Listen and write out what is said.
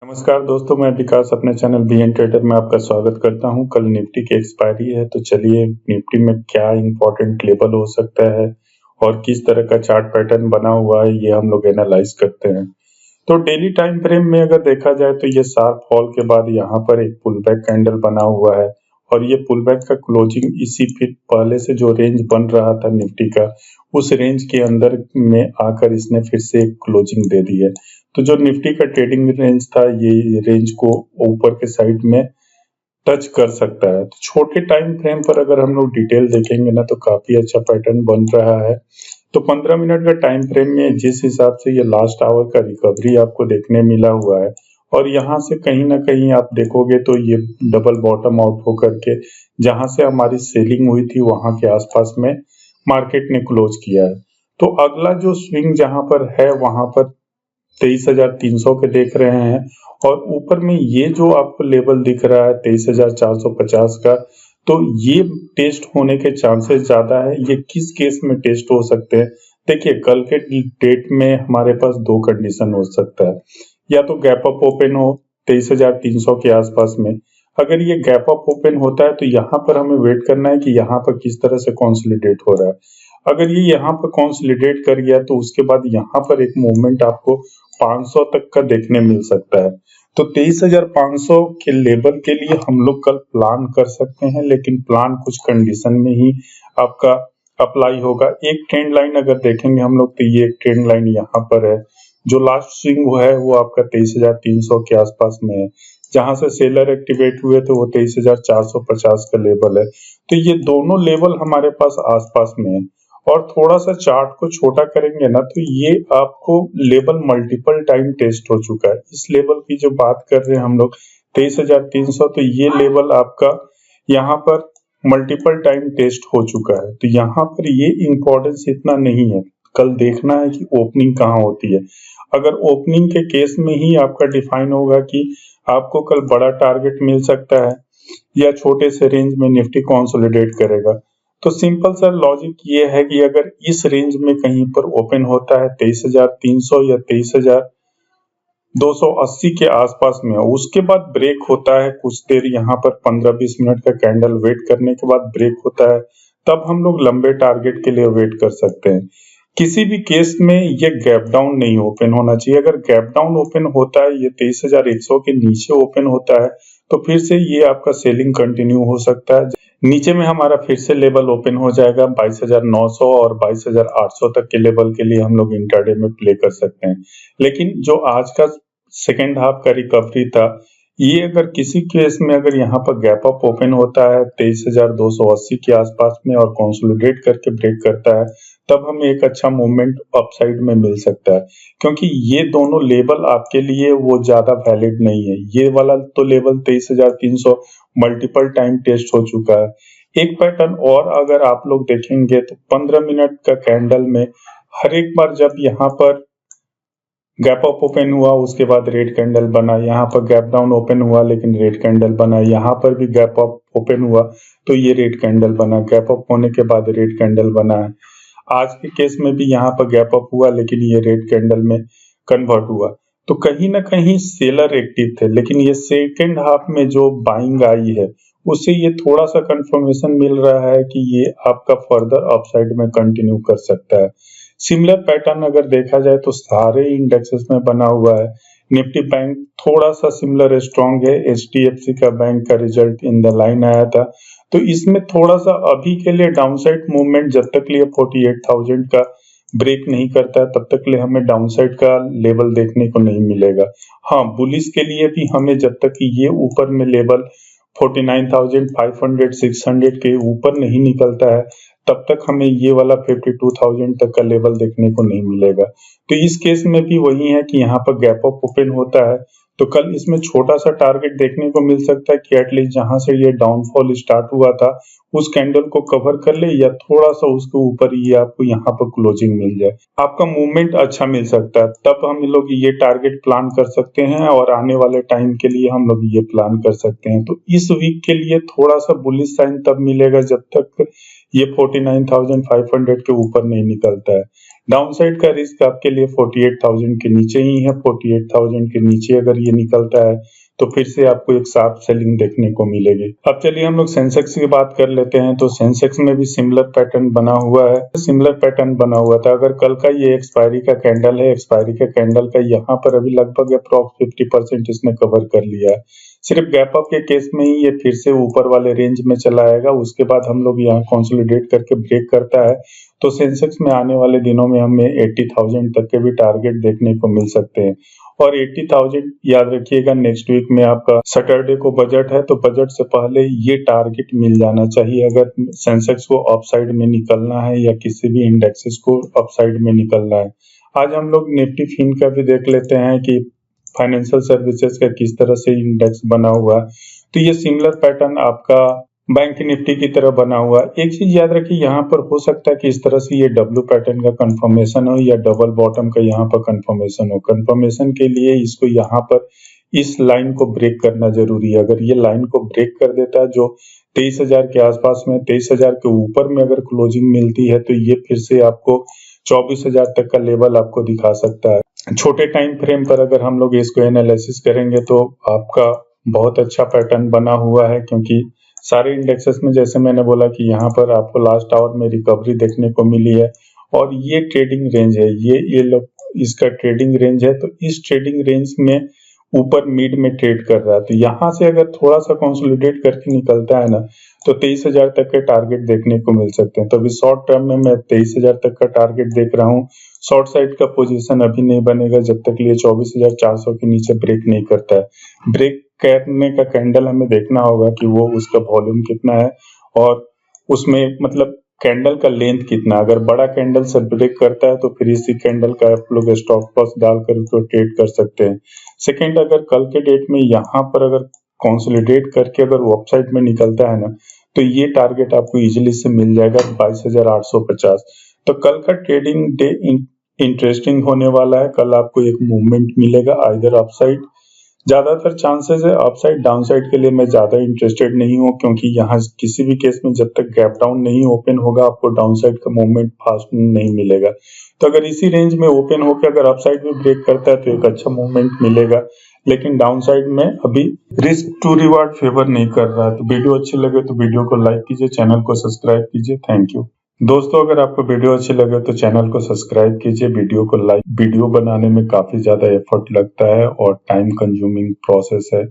नमस्कार दोस्तों, मैं विकास अपने चैनल बीएन ट्रेडर में आपका स्वागत करता हूं। कल निफ्टी की एक्सपायरी है, तो चलिए निफ्टी में क्या इंपॉर्टेंट लेवल हो सकता है और किस तरह का चार्ट पैटर्न बना हुआ है, ये हम लोग एनालाइज करते हैं। तो डेली टाइम फ्रेम में अगर देखा जाए तो ये शार्प फॉल के बाद यहाँ पर एक पुल बैक कैंडल बना हुआ है और ये पुल बैक का क्लोजिंग इसी फिर पहले से जो रेंज बन रहा था निफ्टी का, उस रेंज के अंदर में आकर इसने फिर से एक क्लोजिंग दे दी है। तो जो निफ्टी का ट्रेडिंग रेंज था, ये रेंज को ऊपर के साइड में टच कर सकता है। तो छोटे टाइम फ्रेम पर अगर हम लोग डिटेल देखेंगे ना, तो काफी अच्छा पैटर्न बन रहा है। तो 15 मिनट का टाइम फ्रेम में जिस हिसाब से ये लास्ट आवर का रिकवरी आपको देखने मिला हुआ है और यहाँ से कहीं ना कहीं आप देखोगे तो ये डबल बॉटम आउट होकर के जहां से हमारी सेलिंग हुई थी वहां के आसपास में मार्केट ने क्लोज किया है। तो अगला जो स्विंग जहां पर है वहां पर 23,300 के देख रहे हैं और ऊपर में ये जो आपको लेवल दिख रहा है 23,450 का, तो ये टेस्ट होने के चांसेस ज्यादा है। ये किस केस में टेस्ट हो सकते हैं? देखिए, कल के डेट में हमारे पास दो कंडीशन हो सकता है। या तो गैप अप ओपन हो 23,300 के आसपास में। अगर ये गैप अप ओपन होता है तो यहाँ पर हमें वेट करना है कि यहाँ पर किस तरह से कंसोलिडेट हो रहा है। अगर ये यहाँ पर कंसोलिडेट कर गया तो उसके बाद यहाँ पर एक मूवमेंट आपको 500 तक का देखने मिल सकता है। तो 23,500 के लेवल के लिए हम लोग कल प्लान कर सकते हैं, लेकिन प्लान कुछ कंडीशन में ही आपका अप्लाई होगा। एक ट्रेंड लाइन अगर देखेंगे हम लोग, तो ये एक ट्रेंड लाइन यहाँ पर है। जो लास्ट स्विंग है वो आपका 23,300 के आसपास में है। जहां से सेलर एक्टिवेट हुए थे वो 23,450 का लेवल है। तो ये दोनों लेवल हमारे पास आसपास में है। और थोड़ा सा चार्ट को छोटा करेंगे ना, तो ये आपको लेवल मल्टीपल टाइम टेस्ट हो चुका है। इस लेवल की जो बात कर रहे हैं हम लोग 23,300, तो ये लेवल आपका यहाँ पर मल्टीपल टाइम टेस्ट हो चुका है। तो यहाँ पर ये इम्पोर्टेंस इतना नहीं है। कल देखना है कि ओपनिंग कहाँ होती है। अगर ओपनिंग के केस में ही आपका डिफाइन होगा कि आपको कल बड़ा टारगेट मिल सकता है या छोटे से रेंज में निफ्टी कंसोलिडेट करेगा। तो सिंपल सा लॉजिक ये है कि अगर इस रेंज में कहीं पर ओपन होता है 23,300 या 23,280 के आसपास में, उसके बाद ब्रेक होता है कुछ देर, यहाँ पर 15-20 मिनट का कैंडल वेट करने के बाद ब्रेक होता है, तब हम लोग लंबे टारगेट के लिए वेट कर सकते हैं। किसी भी केस में ये गैप डाउन नहीं ओपन होना चाहिए। अगर गैप डाउन ओपन होता है, ये 23,100 के नीचे ओपन होता है, तो फिर से ये आपका सेलिंग कंटिन्यू हो सकता है। नीचे में हमारा फिर से लेवल ओपन हो जाएगा 22,900 और 22,800 तक के लेवल के लिए हम लोग इंट्राडे में प्ले कर सकते हैं। लेकिन जो आज का सेकेंड हाफ का रिकवरी था, ये अगर किसी केस में अगर यहाँ पर गैप अप ओपन होता है 23,280 के आसपास में और कंसोलिडेट करके ब्रेक करता है, तब हमें एक अच्छा मूवमेंट अपसाइड में मिल सकता है। क्योंकि ये दोनों लेवल आपके लिए वो ज्यादा वैलिड नहीं है। ये वाला तो लेवल 23,300 मल्टीपल टाइम टेस्ट हो चुका है। एक पैटर्न और अगर आप लोग देखेंगे तो 15 मिनट का कैंडल में हर एक बार जब यहाँ पर गैप अप ओपन हुआ, उसके बाद रेड कैंडल बना, यहाँ पर गैप डाउन ओपन हुआ लेकिन रेड कैंडल बना, यहाँ पर भी गैप अप ओपन हुआ तो ये रेड कैंडल बना, गैप अप होने के बाद रेड कैंडल बना है। आज के केस में भी यहाँ पर गैप अप हुआ लेकिन ये रेड कैंडल में कन्वर्ट हुआ। तो कहीं ना कहीं सेलर एक्टिव थे, लेकिन ये सेकेंड हाफ में जो बाइंग आई है उससे ये थोड़ा सा कंफर्मेशन मिल रहा है कि ये आपका फर्दर अपसाइड में कंटिन्यू कर सकता है। सिमिलर पैटर्न अगर देखा जाए तो सारे इंडेक्सेस में बना हुआ है। निफ्टी बैंक थोड़ा सा सिमिलर स्ट्रॉन्ग है। एचडीएफसी का बैंक का रिजल्ट इन द लाइन आया था, तो इसमें थोड़ा सा अभी के लिए डाउनसाइड मूवमेंट, जब तक लिए 48,000 का ब्रेक नहीं करता है तब तक लिए हमें डाउनसाइड का लेवल देखने को नहीं मिलेगा। हाँ, बुलिश के लिए भी हमें जब तक ये ऊपर में लेवल 49,500 600 के ऊपर नहीं निकलता है, तब तक हमें ये वाला 52,000 तक का लेवल देखने को नहीं मिलेगा। तो इस केस में भी वही है कि यहाँ पर गैप अप ओपन होता है, तो कल इसमें छोटा सा टारगेट देखने को मिल सकता है कि एटलीस्ट जहां से ये डाउनफॉल स्टार्ट हुआ था उस कैंडल को कवर कर ले या थोड़ा सा उसके ऊपर ही आपको यहाँ पर क्लोजिंग मिल जाए, आपका मूवमेंट अच्छा मिल सकता है। तब हम लोग ये टारगेट प्लान कर सकते हैं और आने वाले टाइम के लिए हम लोग ये प्लान कर सकते हैं। तो इस वीक के लिए थोड़ा सा बुलिश साइन तब मिलेगा जब तक ये 49,500 के ऊपर नहीं निकलता है। डाउनसाइड का रिस्क आपके लिए 48,000 के नीचे ही है। 48,000 के नीचे अगर ये निकलता है तो फिर से आपको एक शार्प सेलिंग देखने को मिलेगी। अब चलिए हम लोग सेंसेक्स की बात कर लेते हैं। तो सेंसेक्स में भी सिमिलर पैटर्न बना हुआ है। सिमिलर पैटर्न बना हुआ था। अगर कल का ये एक्सपायरी का कैंडल है, एक्सपायरी का कैंडल का यहाँ पर अभी लगभग अप्रॉक्स 50% इसने कवर कर लिया है। सिर्फ गैप अप के केस में ही ये फिर से ऊपर वाले रेंज में चला आएगा। उसके बाद हम लोग यहाँ कंसोलिडेट करके ब्रेक करता है तो सेंसेक्स में आने वाले दिनों में हमें 80,000 तक के भी टारगेट देखने को मिल सकते हैं। और 80,000 याद रखिएगा, नेक्स्ट वीक में आपका सैटरडे को बजट है तो बजट से पहले ये टारगेट मिल जाना चाहिए अगर सेंसेक्स को अपसाइड में निकलना है या किसी भी इंडेक्सेस को अपसाइड में निकलना है। आज हम लोग निफ्टी फिन का भी देख लेते हैं कि फाइनेंशियल सर्विसेज का किस तरह से इंडेक्स बना हुआ है। तो ये सिमिलर पैटर्न आपका बैंक निफ्टी की तरह बना हुआ है। एक चीज याद रखिए, यहाँ पर हो सकता है कि इस तरह से ये डब्ल्यू पैटर्न का कंफर्मेशन हो या डबल बॉटम का यहाँ पर कंफर्मेशन हो। कंफर्मेशन के लिए इसको यहाँ पर इस लाइन को ब्रेक करना जरूरी है। अगर ये लाइन को ब्रेक कर देता है जो 23,000 के आसपास में, 23,000 के ऊपर में अगर क्लोजिंग मिलती है तो ये फिर से आपको 24,000 तक का लेवल आपको दिखा सकता है। छोटे टाइम फ्रेम पर अगर हम लोग इसको एनालिसिस करेंगे तो आपका बहुत अच्छा पैटर्न बना हुआ है, क्योंकि सारे इंडेक्सेस में जैसे मैंने बोला कि यहाँ पर आपको लास्ट आवर में रिकवरी देखने को मिली है और ये ट्रेडिंग रेंज है, ये लोग इसका ट्रेडिंग रेंज है। तो इस ट्रेडिंग रेंज में ऊपर मिड में ट्रेड कर रहा है। तो यहाँ से अगर थोड़ा सा कंसोलिडेट करके निकलता है ना तो 23,000 तक के टारगेट देखने को मिल सकते हैं। तो अभी शॉर्ट टर्म में मैं 23,000 तक का टारगेट देख रहा हूँ। शॉर्ट साइड का पोजीशन अभी नहीं बनेगा जब तक ये 24,400 के नीचे ब्रेक नहीं करता है। ब्रेक करने का कैंडल हमें देखना होगा कि वो उसका वॉल्यूम कितना है और उसमें मतलब कैंडल का लेंथ कितना। अगर बड़ा कैंडल से ब्रेक करता है तो फिर इसी कैंडल का आप लोग स्टॉप लॉस डालकर उसको ट्रेड कर सकते हैं। सेकेंड, अगर कल के डेट में यहाँ पर अगर कंसोलिडेट करके अगर वो अपसाइड में निकलता है ना तो ये टारगेट आपको इजीली से मिल जाएगा 22,850। तो कल का ट्रेडिंग डे इंटरेस्टिंग होने वाला है। कल आपको एक मूवमेंट मिलेगा आइदर अपसाइड, ज्यादातर चांसेस है अपसाइड। डाउनसाइड के लिए मैं ज्यादा इंटरेस्टेड नहीं हूँ, क्योंकि यहाँ किसी भी केस में जब तक गैप डाउन नहीं ओपन होगा आपको डाउनसाइड का मूवमेंट फास्ट नहीं मिलेगा। तो अगर इसी रेंज में ओपन होकर अगर अपसाइड में ब्रेक करता है तो एक अच्छा मूवमेंट मिलेगा, लेकिन डाउनसाइड में अभी रिस्क टू रिवार्ड फेवर नहीं कर रहा है। तो वीडियो अच्छी लगे तो वीडियो को लाइक कीजिए, चैनल को सब्सक्राइब कीजिए। थैंक यू दोस्तों। अगर आपको वीडियो अच्छी लगे तो चैनल को सब्सक्राइब कीजिए, वीडियो को लाइक। वीडियो बनाने में काफी ज्यादा एफर्ट लगता है और टाइम कंज्यूमिंग प्रोसेस है।